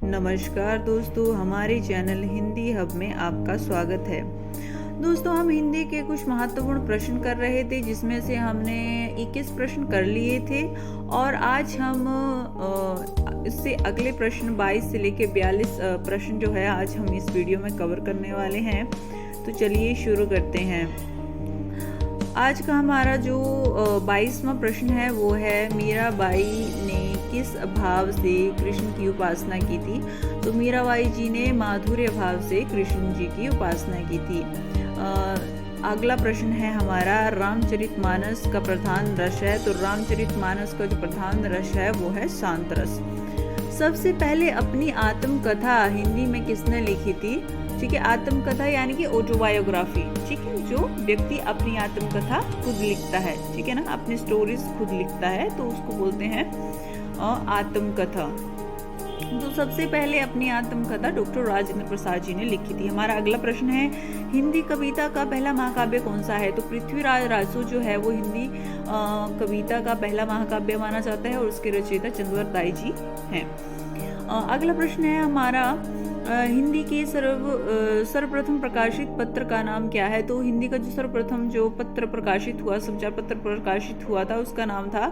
नमस्कार दोस्तों, हमारे चैनल हिंदी हब में आपका स्वागत है। दोस्तों, हम हिंदी के कुछ महत्वपूर्ण प्रश्न कर रहे थे, जिसमें से हमने 21 प्रश्न कर लिए थे और आज हम इससे अगले प्रश्न 22 से लेकर 42 प्रश्न जो है आज हम इस वीडियो में कवर करने वाले हैं। तो चलिए शुरू करते हैं। आज का हमारा जो 22वां प्रश्न है वो है, मीराबाई ने किस भाव से कृष्ण की उपासना की थी? तो मीराबाई जी ने माधुर्य भाव से कृष्ण जी की उपासना की थी। अगला प्रश्न है हमारा, रामचरितमानस का प्रधान रस है। तो रामचरितमानस का जो प्रधान रस है वो है शांत रस। सबसे पहले अपनी आत्मकथा हिंदी में किसने लिखी थी? ठीक है, आत्मकथा यानी कि ऑटोबायोग्राफी। ठीक है, जो व्यक्ति अपनी आत्मकथा खुद लिखता है, ठीक है ना, अपनी स्टोरीज खुद लिखता है, तो उसको बोलते हैं आत्मकथा। तो सबसे पहले अपनी आत्मकथा डॉक्टर राजेंद्र प्रसाद जी ने लिखी थी। हमारा अगला प्रश्न है, हिंदी कविता का पहला महाकाव्य कौन सा है? तो पृथ्वीराज रासो जो है वो हिंदी कविता का पहला महाकाव्य माना जाता है और उसके रचयिता चंद्रवरदास दाई जी हैं। अगला प्रश्न है हमारा, हिंदी के सर्वप्रथम प्रकाशित पत्र का नाम क्या है? तो हिंदी का जो सर्वप्रथम जो पत्र प्रकाशित हुआ, समाचार पत्र प्रकाशित हुआ था, उसका नाम था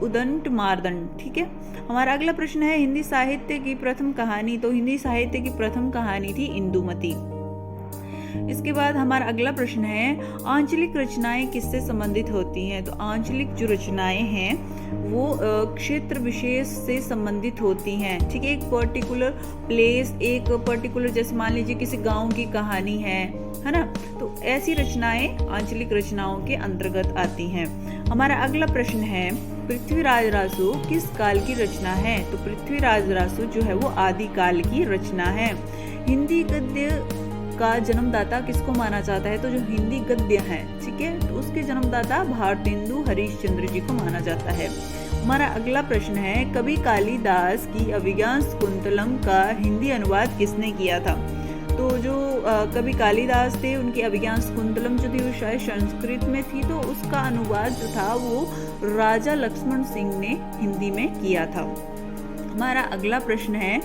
उदंड मार्दंड। ठीक है। हमारा अगला प्रश्न है, हिंदी साहित्य की प्रथम कहानी। तो हिंदी साहित्य की प्रथम कहानी थी इंदुमती। इसके बाद हमारा अगला प्रश्न है, आंचलिक रचनाएं किससे संबंधित होती हैं? तो आंचलिक जो रचनाएं हैं वो क्षेत्र विशेष से संबंधित होती हैं। ठीक है, एक पर्टिकुलर प्लेस, एक पर्टिकुलर, जैसे मान लीजिए किसी गांव की कहानी है ना, तो ऐसी रचनाएं आंचलिक रचनाओं के अंतर्गत आती हैं। हमारा अगला प्रश्न है, पृथ्वीराज रासो किस काल की रचना है? तो पृथ्वीराज रासो जो है वो आदिकाल की रचना है। हिंदी गद्य का जन्मदाता किसको माना जाता है? तो जो हिंदी गद्य है, ठीक है, तो उसके जन्मदाता भारतेंदु हरिश्चंद्र जी को माना जाता है। हमारा अगला प्रश्न है, कवि कालिदास की अभिज्ञान शाकुंतलम का हिंदी अनुवाद किसने किया था? तो जो कवि कालिदास थे, उनकी अभिज्ञान शाकुंतलम जो थी वो शायद संस्कृत में थी, तो उसका अनुवाद जो था वो राजा लक्ष्मण सिंह ने हिंदी में किया था। हमारा अगला प्रश्न है,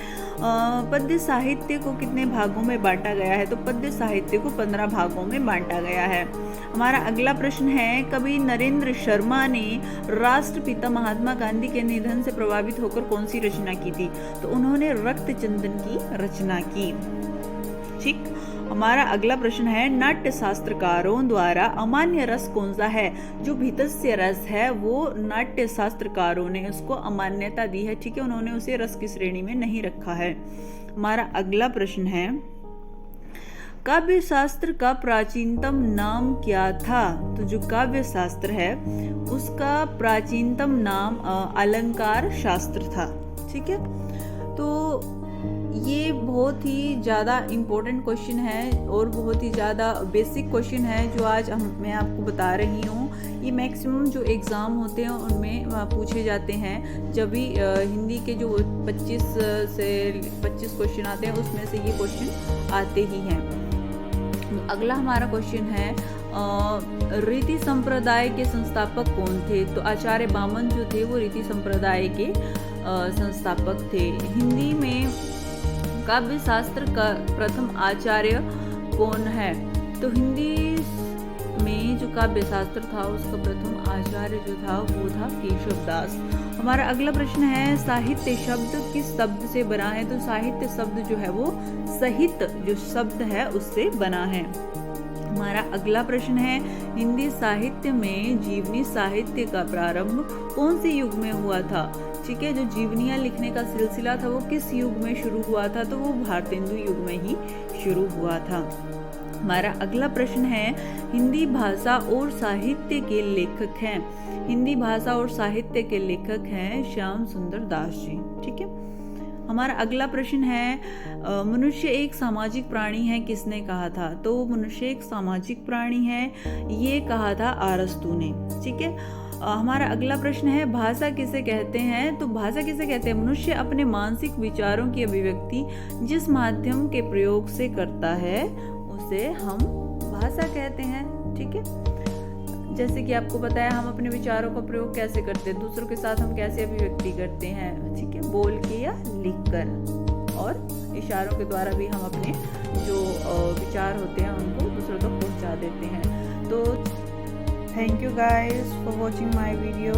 पद्य साहित्य को कितने भागों में बांटा गया है? तो पद्य साहित्य को 15 भागों में बांटा गया है। हमारा अगला प्रश्न है, कवि नरेंद्र शर्मा ने राष्ट्रपिता महात्मा गांधी के निधन से प्रभावित होकर कौन सी रचना की थी? तो उन्होंने रक्त चंदन की रचना की। ठीक। हमारा अगला प्रश्न है, नाट्य शास्त्रकारों द्वारा अमान्य रस कौन सा है? जो भीतस्य रस है वो नाट्य शास्त्रकारों ने उसको अमान्यता दी है। ठीक है, उन्होंने उसे रस की श्रेणी में नहीं रखा है। हमारा अगला प्रश्न है, काव्य शास्त्र का प्राचीनतम नाम क्या था? तो जो काव्य शास्त्र है उसका प्राचीनतम नाम अलंकार शास्त्र था। ठीक है, तो ये बहुत ही ज़्यादा इम्पोर्टेंट क्वेश्चन है और बहुत ही ज़्यादा बेसिक क्वेश्चन है जो आज मैं आपको बता रही हूँ। ये मैक्सिमम जो एग्ज़ाम होते हैं उनमें पूछे जाते हैं। जब भी हिंदी के जो 25 से 25 क्वेश्चन आते हैं उसमें से ये क्वेश्चन आते ही हैं। अगला हमारा क्वेश्चन है, रीति संप्रदाय के संस्थापक कौन थे? तो आचार्य बामन जो थे वो रीति संप्रदाय के संस्थापक थे। हिंदी में काव्य शास्त्र का प्रथम आचार्य कौन है? तो हिंदी में जो काव्य शास्त्र था उसका प्रथम आचार्य जो था वो था केशव दास। हमारा अगला प्रश्न है, साहित्य शब्द किस शब्द से बना है? तो साहित्य शब्द जो है वो सहित जो शब्द है उससे बना है। हमारा अगला प्रश्न है, हिंदी साहित्य में जीवनी साहित्य का प्रारंभ कौन से युग में हुआ था? ठीक है, जो जीवनियाँ लिखने का सिलसिला था वो किस युग में शुरू हुआ था? तो वो भारतेंदु युग में ही शुरू हुआ था। हमारा अगला प्रश्न है, हिंदी भाषा और साहित्य के लेखक हैं? हिंदी भाषा और साहित्य के लेखक हैं श्याम सुंदर दास जी। ठीक है। हमारा अगला प्रश्न है, मनुष्य एक सामाजिक प्राणी है, किसने कहा था? तो मनुष्य एक सामाजिक प्राणी है, ये कहा था अरस्तू ने। ठीक है। हमारा अगला प्रश्न है, भाषा किसे कहते हैं? तो भाषा किसे कहते हैं? मनुष्य अपने मानसिक विचारों की अभिव्यक्ति जिस माध्यम के प्रयोग से करता है उसे हम भाषा कहते हैं। ठीक है, जैसे कि आपको पता है हम अपने विचारों का प्रयोग कैसे करते हैं, दूसरों के साथ हम कैसे अभिव्यक्ति करते हैं, ठीक है, बोल के या लिख कर। और इशारों के द्वारा भी हम अपने जो विचार होते हैं उनको दूसरों तक पहुंचा देते हैं। तो thank you guys for watching my video.